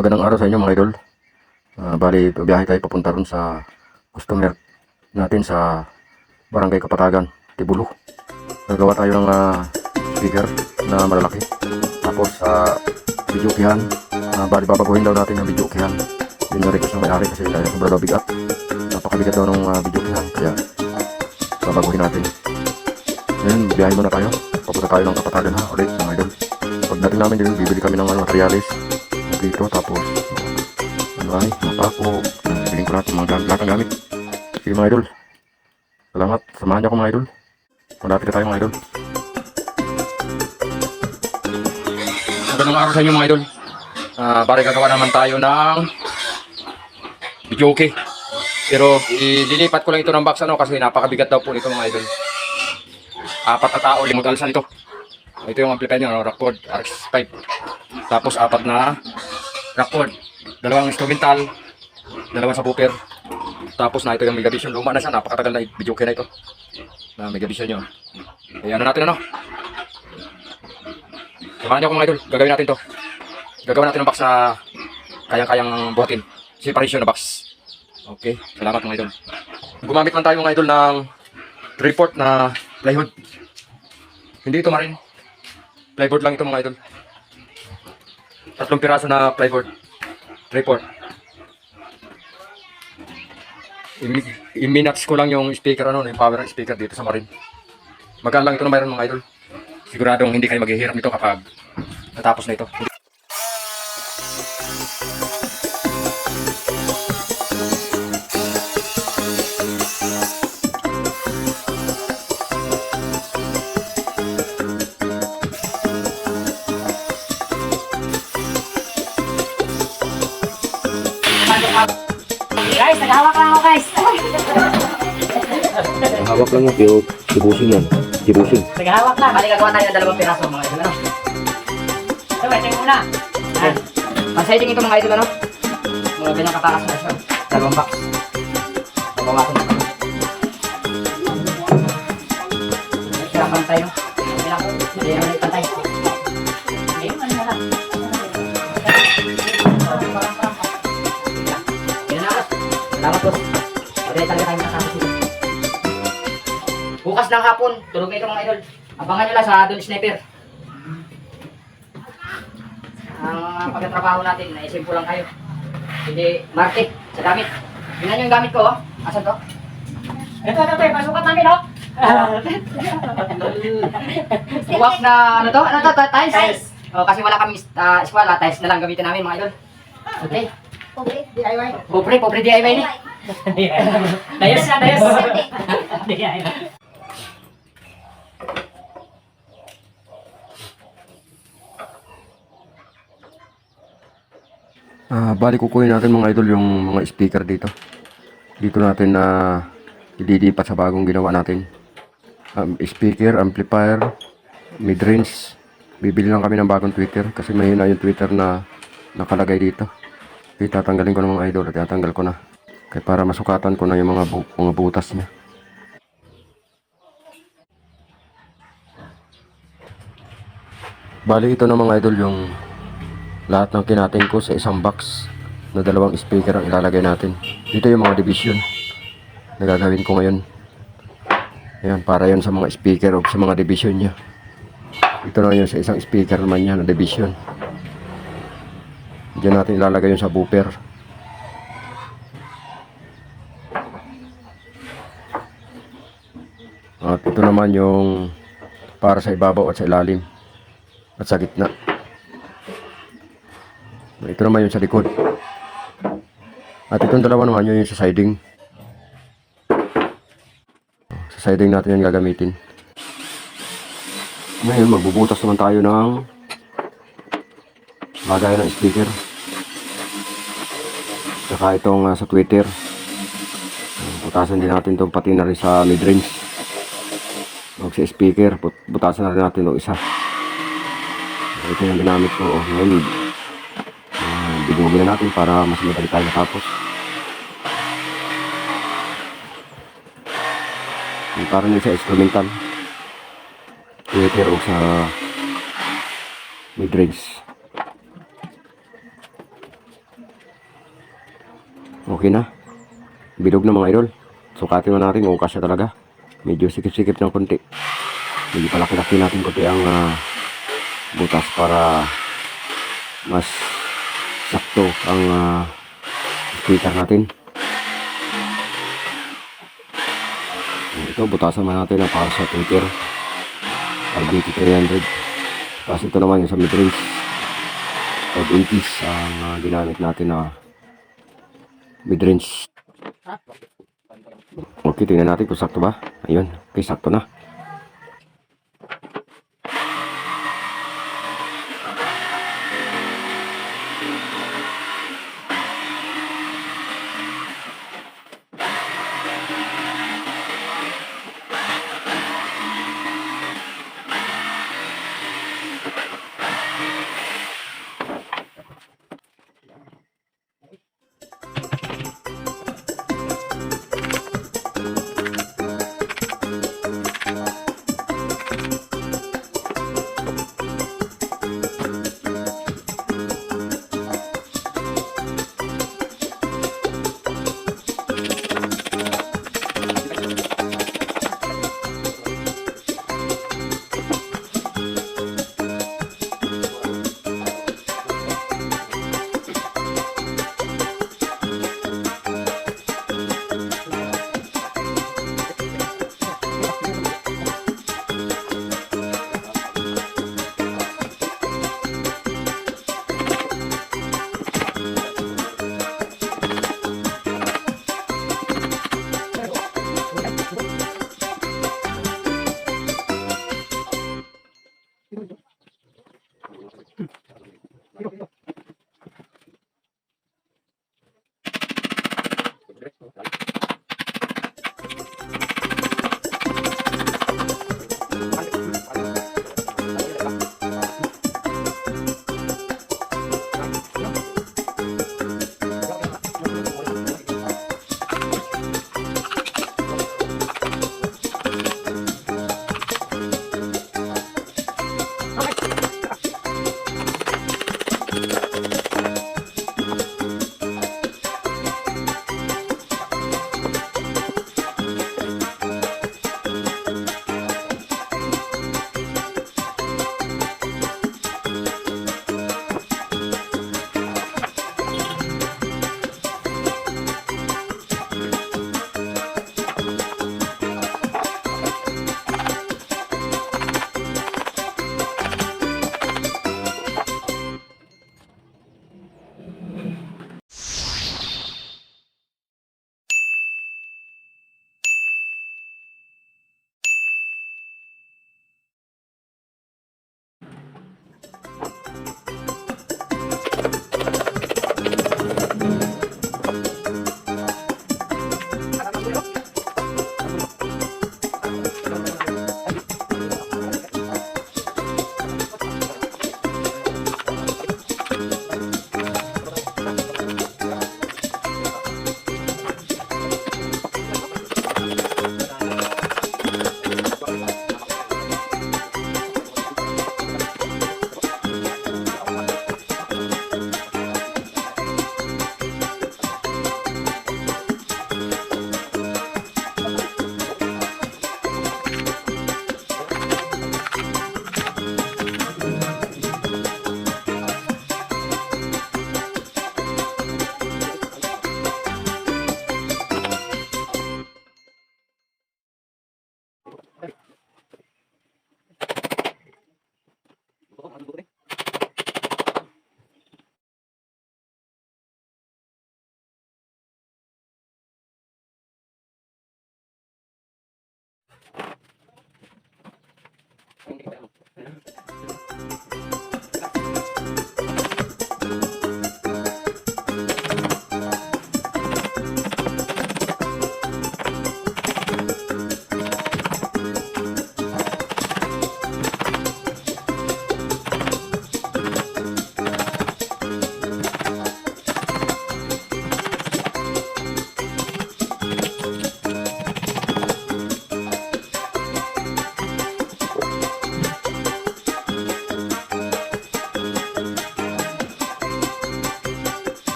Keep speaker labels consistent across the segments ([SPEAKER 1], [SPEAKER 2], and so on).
[SPEAKER 1] Magandang araw sa inyo mga idol. Bali, biyahe tayo papunta ron sa customer natin sa Barangay Kapatagan, Tibulo. Nagawa tayo ng speaker na malalaki. Tapos videokihan. Bali, babaguhin daw natin ang videokihan. Yun na request ng may-ari kasi sobrang daw bigat. Napakabigat daw ng videokihan. Kaya babaguhin natin. Ngayon, biyahe muna tayo. Papunta tayo ng Kapatagan ha, ulit mga idol. Pagdating namin din, bibili kami ng materialis dito, tapos ano ay mapako, biling ko lahat ng gamit. Sige mga idol, salamat, samahan niyo ako mga idol. Malapit na tayo mga idol. Magandang araw sa inyo mga idol. Bari gagawa naman tayo ng videoke, pero ililipat ko lang ito ng box kasi napakabigat daw po ito mga idol. 4 na tao, limang alsan ito. Ito yung amplifier niya, Rockford RX5. Tapos 4 na Rockford, 2 instrumental, 2 subwoofer. Tapos na ito yung Megavision, luma na siya, napakatagal na videoke na ito na Megavision nyo. Kaya ano natin samahan nyo ako mga idol, gagawin natin to. Gagawin natin ng box na kayang-kayang buhatin, separation na box. Okay, salamat mga idol. Gumamit lang tayo mga idol ng 3/4 na plywood. Hindi ito marin, plywood lang ito mga idol. 3 piraso na plywood, 3/4. I-minutes ko lang yung speaker yung power speaker dito sa Marine. Magaan lang ito na mayroon mga idol. Siguradong hindi kayo maghihirap nito kapag natapos na ito.
[SPEAKER 2] Guys, naghahawak lang ako guys.
[SPEAKER 1] Hawak lang yung tibusin yan. Tibusin.
[SPEAKER 2] Naghahawak lang. Bali gagawa tayo ng 2 piraso mga idol. So, waiting muna. Pag-siding ito mga idol mga ganyang katakas na siya. 2 box. Pabawasan ito. Sira pantay Hindi naman pantay. Salamat po. Pwede talaga tayo nakasama sila. Bukas ng hapon, tulog na ito mga idol. Abangan nyo lang sa Don Sniper. Ang pagkatrabaho natin, naisip ko lang kayo. Hindi, market, sa gamit. Tingnan nyo yung gamit ko, Asan to? Ito, pasukat namin, Buwak na, ano to, tiles? Kasi wala kami eskwela, tiles na lang gamitin namin mga idol. Okay.
[SPEAKER 3] Pobre, DIY.
[SPEAKER 2] Pobre DIY ni. Dayos. DIY.
[SPEAKER 1] Bali kukunin natin mga idol yung mga speaker dito. Dito natin ililipat sa bagong ginawa natin. Speaker, amplifier, mid-range. Bibili lang kami ng bagong tweeter kasi mahina yung tweeter na nakalagay dito. Tatanggalin ko ng mga idol at tatanggal ko na. Kaya para masukatan ko na yung mga butas niya. Bali ito na mga idol yung lahat ng kinatin ko sa isang box na 2 speaker ang ilalagay natin. Dito yung mga division na gagawin ko ngayon. Ayan, para yan sa mga speaker o sa mga division niya. Ito na yun sa isang speaker naman niya na division. Diyan natin ilalagay yung subwoofer. At ito naman yung para sa ibabaw at sa ilalim at sa gitna. Ito naman yung sa likod. At itong dalawa naman yung sa siding. Sa siding natin yung gagamitin. Ngayon magbubutas naman tayo ng lagayan ng speaker. Saka itong sa tweeter. Butasan din natin itong pati na rin sa mid-range. Huwag sa speaker, butasan na rin natin itong isa. Ito yung ginamit ko. Ngayon, bibugin na natin para mas madali tayo matapos. Para nyo sa instrumental. Tweeter o sa mid-range. Okay na. Bilog na mga idol. Sukatin na natin kung kasya talaga. Medyo sikip-sikip ng konti. Medyo palaki-laki natin konti ang butas para mas sakto ang speaker natin. Ito, butasan man natin ang para sa tweeter. RBT 300. Tapos ito naman yung sa mid-range. 580s ang ginamit natin na mid-range. Okay, tingnan natin kung sakto ba. Ayun, okay, sakto na.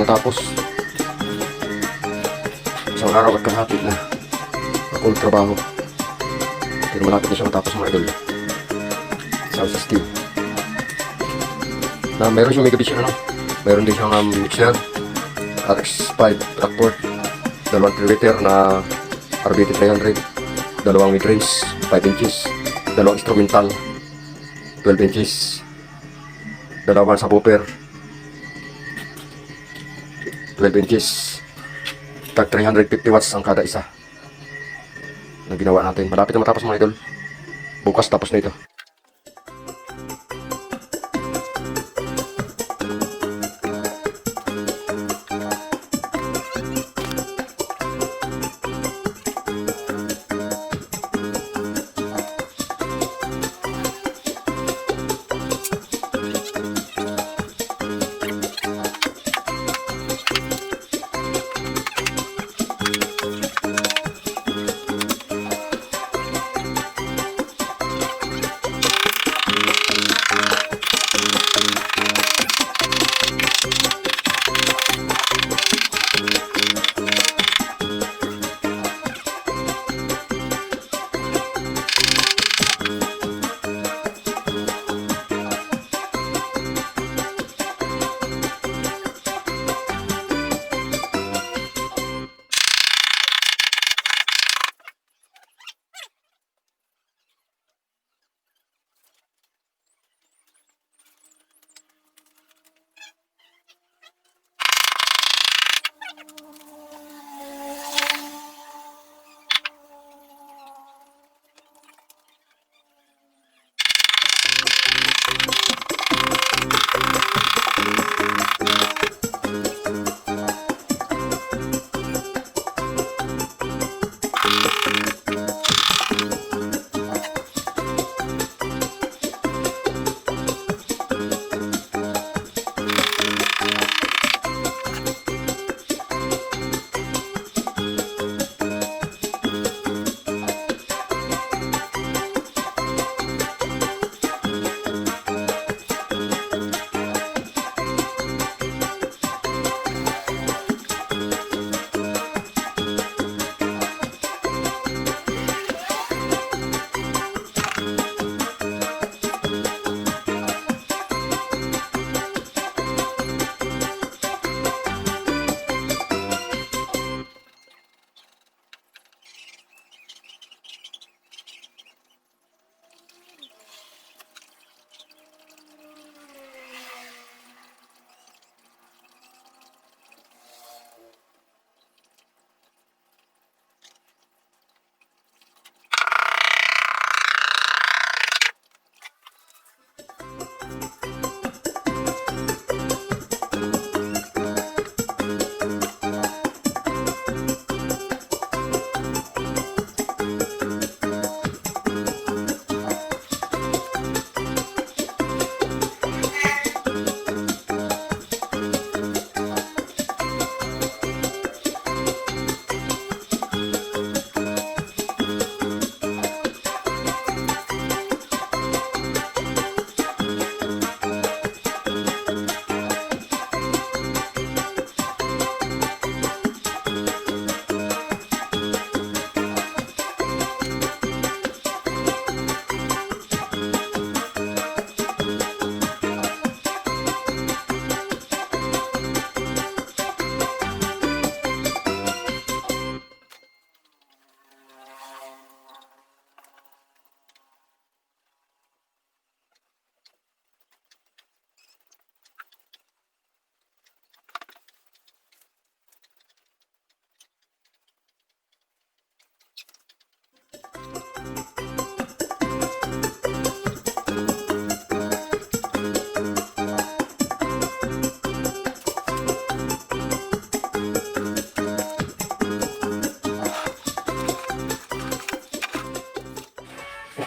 [SPEAKER 1] natapos. Isang araw at kalahati na akong trabaho. Pero malapit na siya matapos mga idol. Salsa stew. Na meron siyang megabit na lang. Meron din siyang mixer. RX5 tractor. 2 liter na RBT 300. 2 mid-range 5 inches. 2 instrumental 12 inches. 2 subwoofer 12 inches. Tag 350 watts ang kada isa na ginawa natin. Malapit na matapos mga idol. Bukas tapos na ito.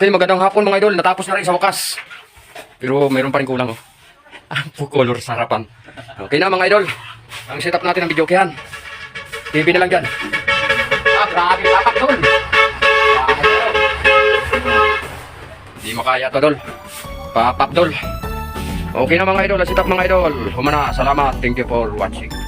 [SPEAKER 3] Okay, magandang hapon mga idol. Natapos na rin sa wakas. Pero mayroon pa rin kulang, oh. Ang color sa harapan. Okay na mga idol. Ang setup natin ng video kayan. TV na lang dyan. Grabe, papak dol. Hindi makaya to, dol. Papak dol. Okay na mga idol. Ang setup mga idol. Humana. Salamat. Thank you for watching.